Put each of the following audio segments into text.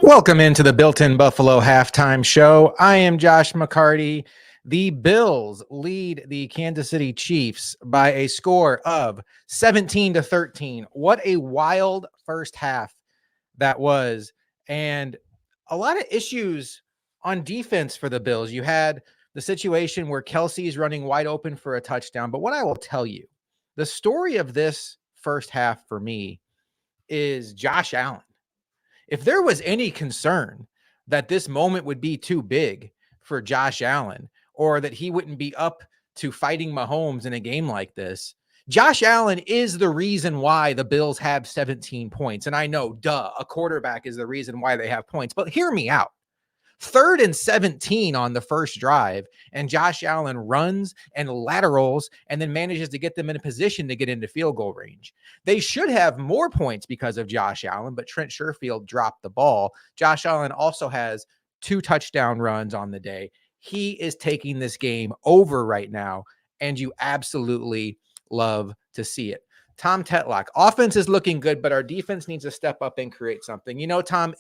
Welcome into the Built-in Buffalo halftime show. I am Josh McCarty. The Bills lead the Kansas City Chiefs by a score of 17-13. What a wild first half that was. And a lot of issues on defense for the Bills. You had the situation where Kelsey's running wide open for a touchdown. But what I will tell you, the story of this first half for me is Josh Allen. If there was any concern that this moment would be too big for Josh Allen or that he wouldn't be up to fighting Mahomes in a game like this, Josh Allen is the reason why the Bills have 17 points. And I know, a quarterback is the reason why they have points, but hear me out. 3rd and 17 on the first drive, and Josh Allen runs and laterals and then manages to get them in a position to get into field goal range. They should have more points because of Josh Allen, but Trent Sherfield dropped the ball. Josh Allen also has 2 touchdown runs on the day. He is taking this game over right now, and you absolutely love to see it. Tom Tetlock, offense is looking good, but our defense needs to step up and create something. You know, Tom,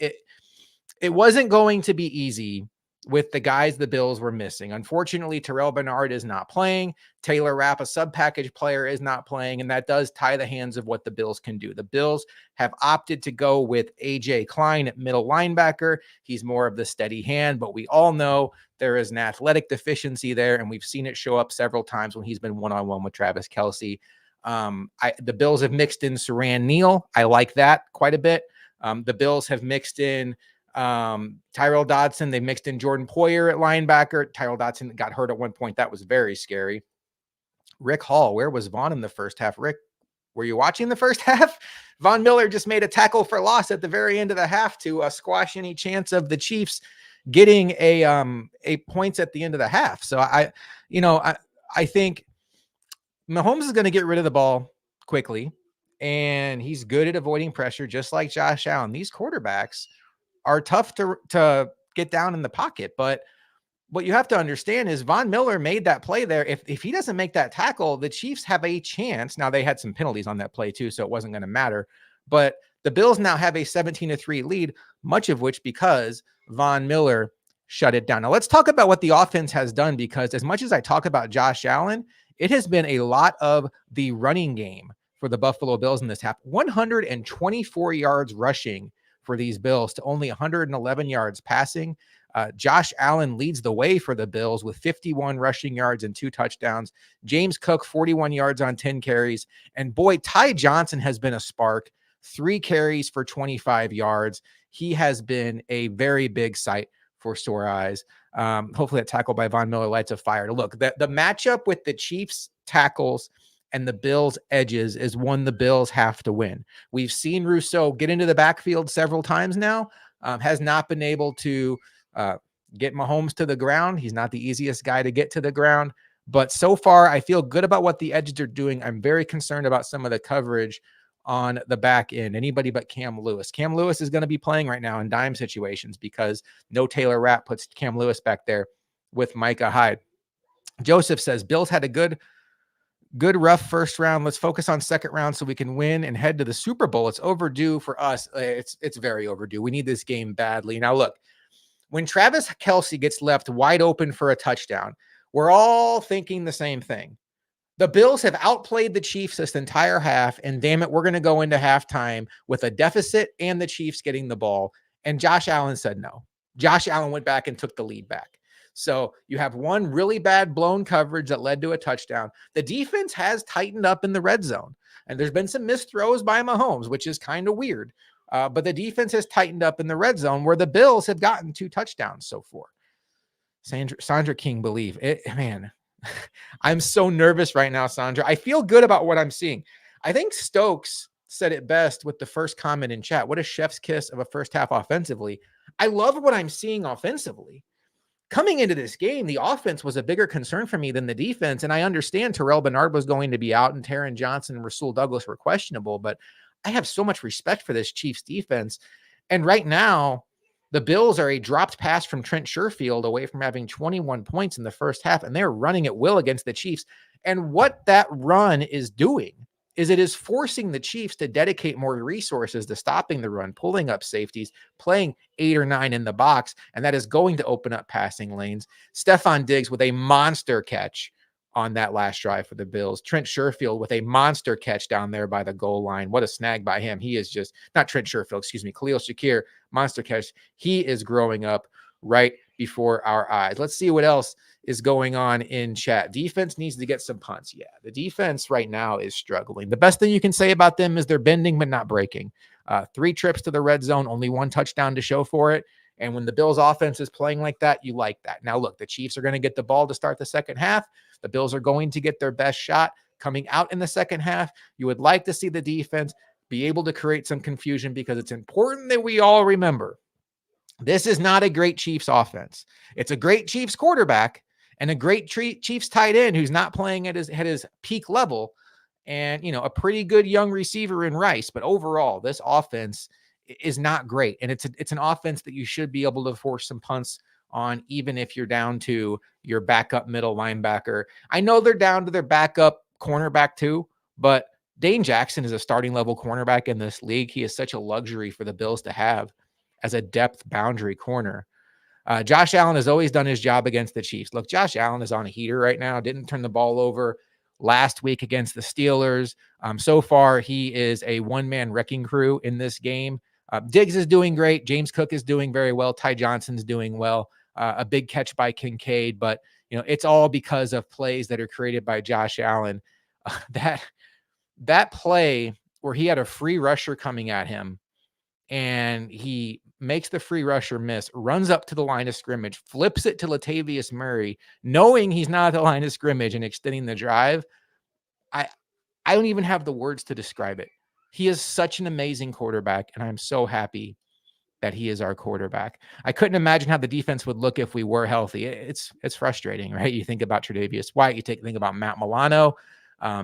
it wasn't going to be easy with the guys the Bills were missing. Unfortunately, Terrell Bernard is not playing. Taylor Rapp, a sub-package player, is not playing, and that does tie the hands of what the Bills can do. The Bills have opted to go with A.J. Klein at middle linebacker. He's more of the steady hand, but we all know there is an athletic deficiency there, and we've seen it show up several times when he's been one-on-one with Travis Kelce. The Bills have mixed in Siran Neal. I like that quite a bit. The Bills have mixed in Tyrell Dodson. They mixed in Jordan Poyer at linebacker. Tyrell Dodson got hurt at one point. That was very scary. Rick Hall, where was Vaughn in the first half? Rick, were you watching the first half? Von Miller just made a tackle for loss at the very end of the half to squash any chance of the Chiefs getting a points at the end of the half. So I think Mahomes is going to get rid of the ball quickly, and he's good at avoiding pressure, just like Josh Allen. These quarterbacks are tough to get down in the pocket. But what you have to understand is Von Miller made that play there. If he doesn't make that tackle, the Chiefs have a chance. Now, they had some penalties on that play too, so it wasn't going to matter. But the Bills now have a 17-3 lead, much of which because Von Miller shut it down. Now, let's talk about what the offense has done, because as much as I talk about Josh Allen, it has been a lot of the running game for the Buffalo Bills in this half. 124 yards rushing for these Bills to only 111 yards passing. Josh Allen leads the way for the Bills with 51 rushing yards and 2 touchdowns. James Cook, 41 yards on 10 carries. And boy, Ty Johnson has been a spark. 3 carries for 25 yards. He has been a very big sight for sore eyes. Hopefully that tackle by Von Miller lights a fire. Look, the matchup with the Chiefs tackles and the Bills edges is one the Bills have to win. We've seen Rousseau get into the backfield several times now, has not been able to get Mahomes to the ground. He's not the easiest guy to get to the ground, but so far I feel good about what the edges are doing. I'm very concerned about some of the coverage on the back end. Anybody but Cam Lewis. Cam Lewis is going to be playing right now in dime situations because no Taylor Rapp puts Cam Lewis back there with Micah Hyde. Joseph says, Bills had a good rough first round. Let's focus on second round so we can win and head to the Super Bowl. It's overdue for us. It's very overdue. We need this game badly. Now look, when Travis Kelce gets left wide open for a touchdown, we're all thinking the same thing. The Bills have outplayed the Chiefs this entire half, and damn it, we're going to go into halftime with a deficit and the Chiefs getting the ball. And Josh Allen said no. Josh Allen went back and took the lead back. So you have one really bad blown coverage that led to a touchdown. The defense has tightened up in the red zone, and there's been some missed throws by Mahomes, which is kind of weird. But the defense has tightened up in the red zone where the Bills have gotten 2 touchdowns so far. Sandra King, believe it, man. I'm so nervous right now, Sandra. I feel good about what I'm seeing. I think Stokes said it best with the first comment in chat. What a chef's kiss of a first half offensively. I love what I'm seeing offensively. Coming into this game, the offense was a bigger concern for me than the defense. And I understand Terrell Bernard was going to be out and Taron Johnson and Rasul Douglas were questionable, but I have so much respect for this Chiefs defense. And right now, the Bills are a dropped pass from Trent Sherfield away from having 21 points in the first half, and they're running at will against the Chiefs. And what that run is doing is it is forcing the Chiefs to dedicate more resources to stopping the run, pulling up safeties, playing 8 or 9 in the box, and that is going to open up passing lanes. Stefon Diggs with a monster catch on that last drive for the Bills. Trent Sherfield with a monster catch down there by the goal line. What a snag by him. He is just, not Trent Sherfield, excuse me, Khalil Shakir, monster catch. He is growing up right before our eyes. Let's see what else is going on in chat. Defense needs to get some punts. Yeah, the defense right now is struggling. The best thing you can say about them is they're bending but not breaking. 3 trips to the red zone, only 1 touchdown to show for it. And when the Bills offense is playing like that, you like that. Now, look, the Chiefs are going to get the ball to start the second half. The Bills are going to get their best shot coming out in the second half. You would like to see the defense be able to create some confusion, because it's important that we all remember this is not a great Chiefs offense. It's a great Chiefs quarterback and a great Chiefs tight end who's not playing at his peak level, and, you know, a pretty good young receiver in Rice. But overall, this offense is not great. And it's an offense that you should be able to force some punts on, even if you're down to your backup middle linebacker. I know they're down to their backup cornerback too, but Dane Jackson is a starting level cornerback in this league. He is such a luxury for the Bills to have as a depth boundary corner. Josh Allen has always done his job against the Chiefs. Look, Josh Allen is on a heater right now. Didn't turn the ball over last week against the Steelers. So far, he is a one-man wrecking crew in this game. Diggs is doing great. James Cook is doing very well. Ty Johnson's doing well. A big catch by Kincaid, but you know, it's all because of plays that are created by Josh Allen. That play where he had a free rusher coming at him, and he makes the free rusher miss, runs up to the line of scrimmage, flips it to Latavius Murray, knowing he's not at the line of scrimmage and extending the drive. I don't even have the words to describe it. He is such an amazing quarterback, and I'm so happy that he is our quarterback. I couldn't imagine how the defense would look if we were healthy. It's frustrating, right? You think about Tre'Davious White, you think about Matt Milano,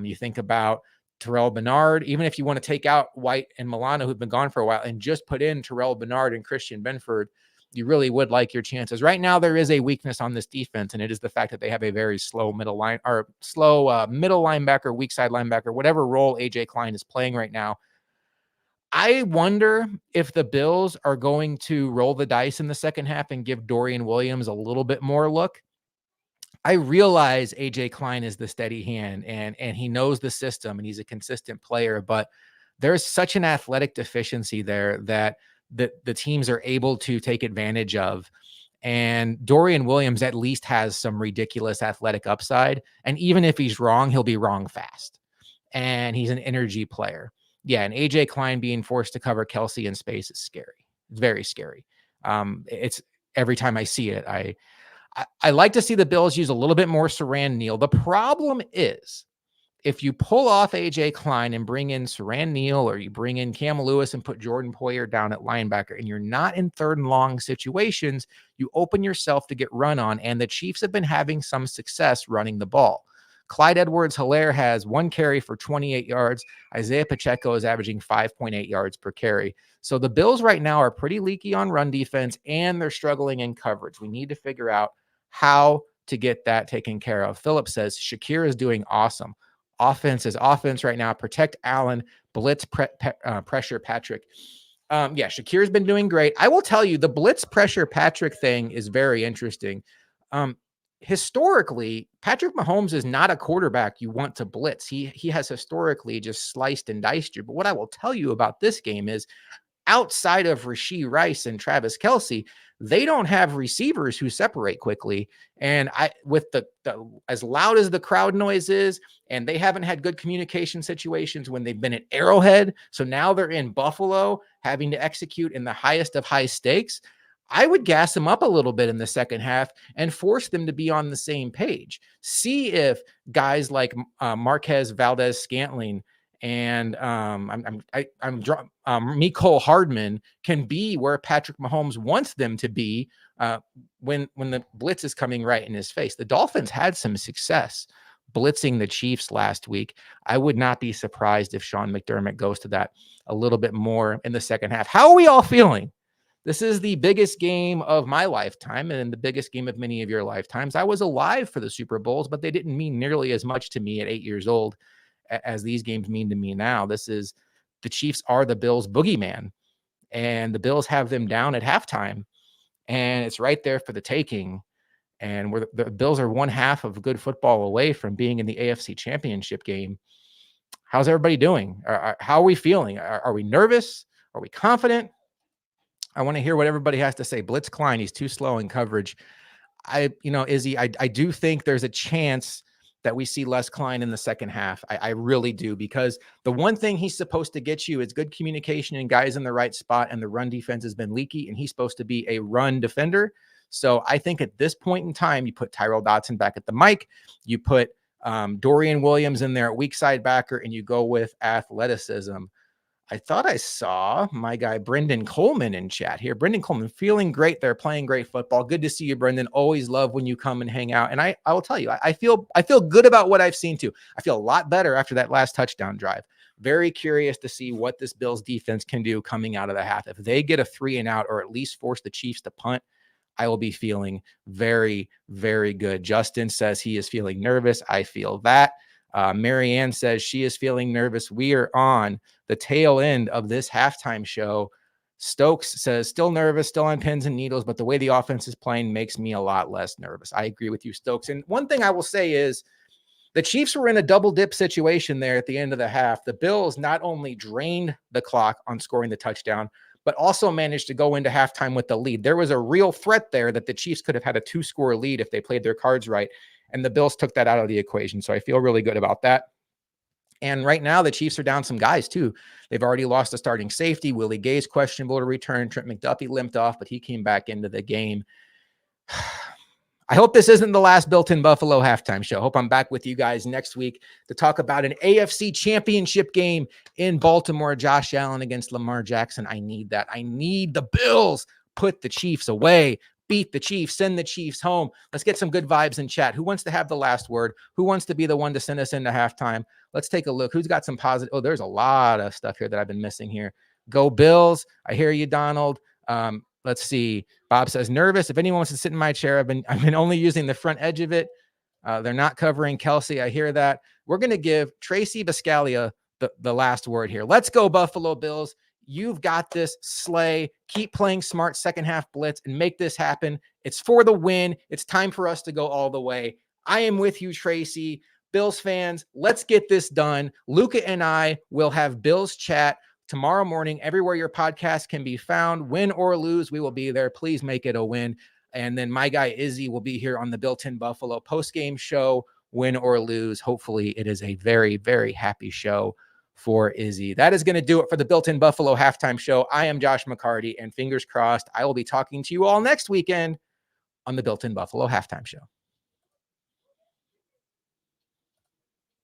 you think about Terrell Bernard. Even if you want to take out White and Milano, who've been gone for a while, and just put in Terrell Bernard and Christian Benford, you really would like your chances. Right now, there is a weakness on this defense, and it is the fact that they have a very slow middle linebacker, weak side linebacker, whatever role AJ Klein is playing right now. I wonder if the Bills are going to roll the dice in the second half and give Dorian Williams a little bit more look. I realize AJ Klein is the steady hand, and he knows the system, and he's a consistent player, but there's such an athletic deficiency there that the teams are able to take advantage of. And Dorian Williams at least has some ridiculous athletic upside. And even if he's wrong, he'll be wrong fast. And he's an energy player. Yeah, and AJ Klein being forced to cover Kelsey in space is scary. It's very scary. It's every time I see it, I like to see the Bills use a little bit more Siran Neal. The problem is, if you pull off AJ Klein and bring in Siran Neal, or you bring in Cam Lewis and put Jordan Poyer down at linebacker, and you're not in third and long situations, you open yourself to get run on. And the Chiefs have been having some success running the ball. Clyde Edwards-Helaire has 1 carry for 28 yards. Isaiah Pacheco is averaging 5.8 yards per carry. So the Bills right now are pretty leaky on run defense, and they're struggling in coverage. We need to figure out how to get that taken care of. Philip says Shakir is doing awesome. Offense is offense right now. Protect Allen, blitz pressure Patrick. Yeah, Shakir's been doing great. I will tell you, the blitz pressure Patrick thing is very interesting. Historically, Patrick Mahomes is not a quarterback you want to blitz. He has historically just sliced and diced you. But what I will tell you about this game is, outside of Rashee Rice and Travis Kelce, they don't have receivers who separate quickly. And with the as loud as the crowd noise is, and they haven't had good communication situations when they've been at Arrowhead. So now they're in Buffalo having to execute in the highest of high stakes. I would gas them up a little bit in the second half and force them to be on the same page. See if guys like Marquez Valdez-Scantling and Mecole Hardman can be where Patrick Mahomes wants them to be when the blitz is coming right in his face. The Dolphins had some success blitzing the Chiefs last week. I would not be surprised if Sean McDermott goes to that a little bit more in the second half. How are we all feeling? This is the biggest game of my lifetime and the biggest game of many of your lifetimes. I was alive for the Super Bowls, but they didn't mean nearly as much to me at 8 years old as these games mean to me now. This is the Chiefs are the Bills' boogeyman, and the Bills have them down at halftime, and it's right there for the taking. And the Bills are one half of good football away from being in the AFC Championship game. How's everybody doing? How are we feeling? Are we nervous? Are we confident? I want to hear what everybody has to say. Blitz Klein, he's too slow in coverage. Izzy, I do think there's a chance that we see Les Klein in the second half. I really do, because the one thing he's supposed to get you is good communication and guys in the right spot, and the run defense has been leaky, and he's supposed to be a run defender. So I think at this point in time, you put Tyrel Dodson back at the mic, you put Dorian Williams in there at weak side backer, and you go with athleticism. I thought I saw my guy Brendan Coleman in chat here. Brendan Coleman, feeling great. They're playing great football. Good to see you, Brendan. Always love when you come and hang out. And I will tell you, I feel good about what I've seen too. I feel a lot better after that last touchdown drive. Very curious to see what this Bills defense can do coming out of the half. If they get a 3-and-out, or at least force the Chiefs to punt, I will be feeling very, very good. Justin says he is feeling nervous. I feel that. Marianne says she is feeling nervous. We are on the tail end of this halftime show. Stokes says still nervous, still on pins and needles, but the way the offense is playing makes me a lot less nervous. I agree with you, Stokes. And one thing I will say is the Chiefs were in a double dip situation there at the end of the half. The Bills not only drained the clock on scoring the touchdown, but also managed to go into halftime with the lead. There was a real threat there that the Chiefs could have had a 2-score lead if they played their cards right, and the Bills took that out of the equation. So I feel really good about that. And right now, the Chiefs are down some guys, too. They've already lost a starting safety. Willie Gay's questionable to return. Trent McDuffie limped off, but he came back into the game. I hope this isn't the last Built in Buffalo halftime show. I hope I'm back with you guys next week to talk about an AFC championship game in Baltimore. Josh Allen against Lamar Jackson. I need that. I need the Bills. Put the Chiefs away. Beat the Chiefs. Send the Chiefs home. Let's get some good vibes in chat. Who wants to have the last word? Who wants to be the one to send us into halftime? Let's take a look. Who's got some positive? Oh, there's a lot of stuff here that I've been missing here. Go Bills. I hear you, Donald. Let's see. Bob says nervous. If anyone wants to sit in my chair, I've been only using the front edge of it. They're not covering Kelsey. I hear that. We're going to give Tracy Biscaglia the last word here. Let's go, Buffalo Bills. You've got this. Slay. Keep playing smart second half blitz and make this happen. It's for the win. It's time for us to go all the way. I am with you, Tracy. Bills fans, let's get this done. Luca and I will have Bills chat tomorrow morning, everywhere your podcast can be found. Win or lose, we will be there. Please make it a win. And then my guy Izzy will be here on the Built in Buffalo post-game show, win or lose. Hopefully it is a very, very happy show for Izzy. That is going to do it for the Built in Buffalo halftime show. I am Josh McCarty, and fingers crossed, I will be talking to you all next weekend on the Built in Buffalo halftime show.